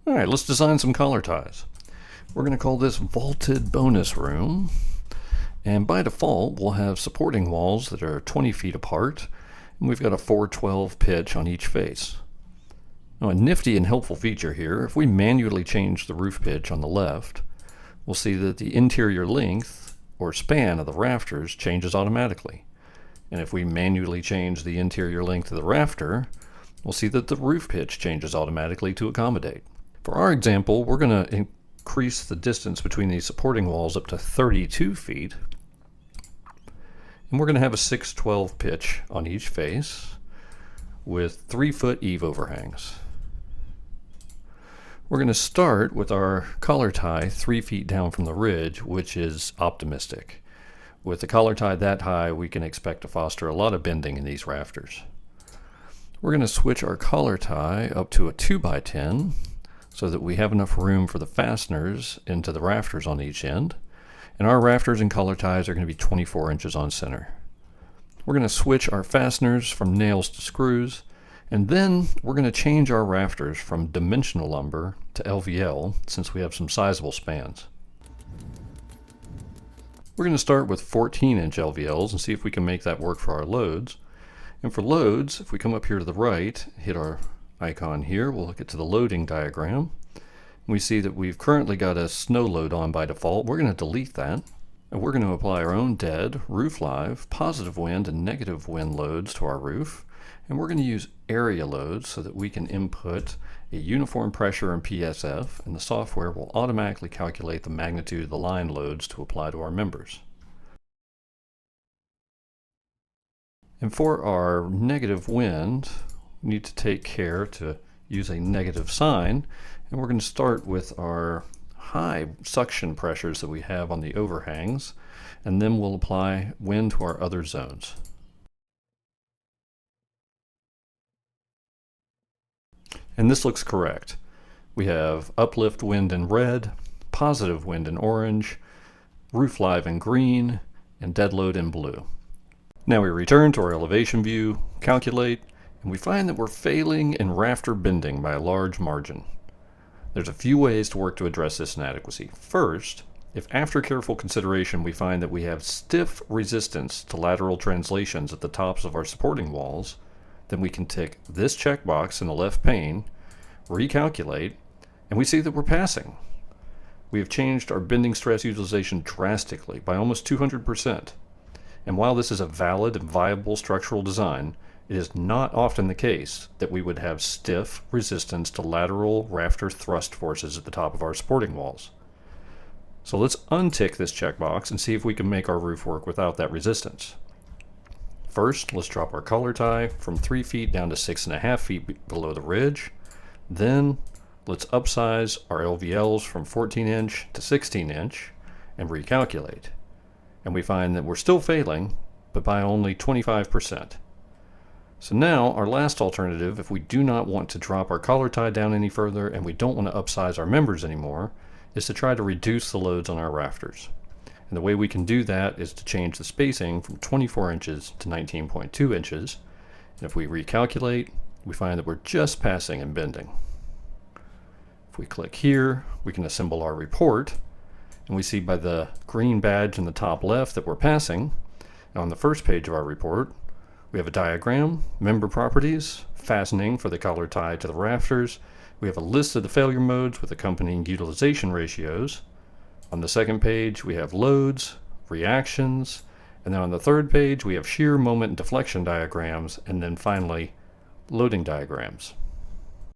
All right, let's design some collar ties. We're going to call this vaulted bonus room. And by default, we'll have supporting walls that are 20 feet apart, and we've got a 412 pitch on each face. Now, a nifty and helpful feature here, if we manually change the roof pitch on the left, we'll see that the interior length or span of the rafters changes automatically. And if we manually change the interior length of the rafter, we'll see that the roof pitch changes automatically to accommodate. For our example, we're going to increase the distance between these supporting walls up to 32 feet. And we're going to have a 612 pitch on each face with 3-foot eave overhangs. We're going to start with our collar tie 3 feet down from the ridge, which is optimistic. With the collar tie that high, we can expect to foster a lot of bending in these rafters. We're going to switch our collar tie up to a 2x10 so that we have enough room for the fasteners into the rafters on each end. And our rafters and collar ties are going to be 24 inches on center. We're going to switch our fasteners from nails to screws, and then we're going to change our rafters from dimensional lumber to LVL since we have some sizable spans. We're going to start with 14-inch LVLs and see if we can make that work for our loads. And for loads, if we come up here to the right, hit our icon here, we'll get to the loading diagram. We see that we've currently got a snow load on by default. We're going to delete that, and we're going to apply our own dead, roof live, positive wind, and negative wind loads to our roof. And we're going to use area loads so that we can input a uniform pressure and PSF, and the software will automatically calculate the magnitude of the line loads to apply to our members. And for our negative wind, we need to take care to use a negative sign, and we're going to start with our high suction pressures that we have on the overhangs, and then we'll apply wind to our other zones. And this looks correct. We have uplift wind in red, positive wind in orange, roof live in green, and dead load in blue. Now we return to our elevation view, calculate, and we find that we're failing in rafter bending by a large margin. There's a few ways to work to address this inadequacy. First, if after careful consideration we find that we have stiff resistance to lateral translations at the tops of our supporting walls, then we can tick this checkbox in the left pane, recalculate, and we see that we're passing. We have changed our bending stress utilization drastically by almost 200%. And while this is a valid and viable structural design, it is not often the case that we would have stiff resistance to lateral rafter thrust forces at the top of our supporting walls. So let's untick this checkbox and see if we can make our roof work without that resistance. First, let's drop our collar tie from 3 feet down to 6.5 feet below the ridge. Then, let's upsize our LVLs from 14-inch to 16-inch and recalculate. And we find that we're still failing, but by only 25%. So now, our last alternative, if we do not want to drop our collar tie down any further and we don't want to upsize our members anymore, is to try to reduce the loads on our rafters. And the way we can do that is to change the spacing from 24 inches to 19.2 inches. And if we recalculate, we find that we're just passing and bending. If we click here, we can assemble our report. And we see by the green badge in the top left that we're passing. And on the first page of our report, we have a diagram, member properties, fastening for the collar tie to the rafters. We have a list of the failure modes with accompanying utilization ratios. On the second page, we have loads, reactions, and then on the third page, we have shear, moment, and deflection diagrams, and then finally, loading diagrams.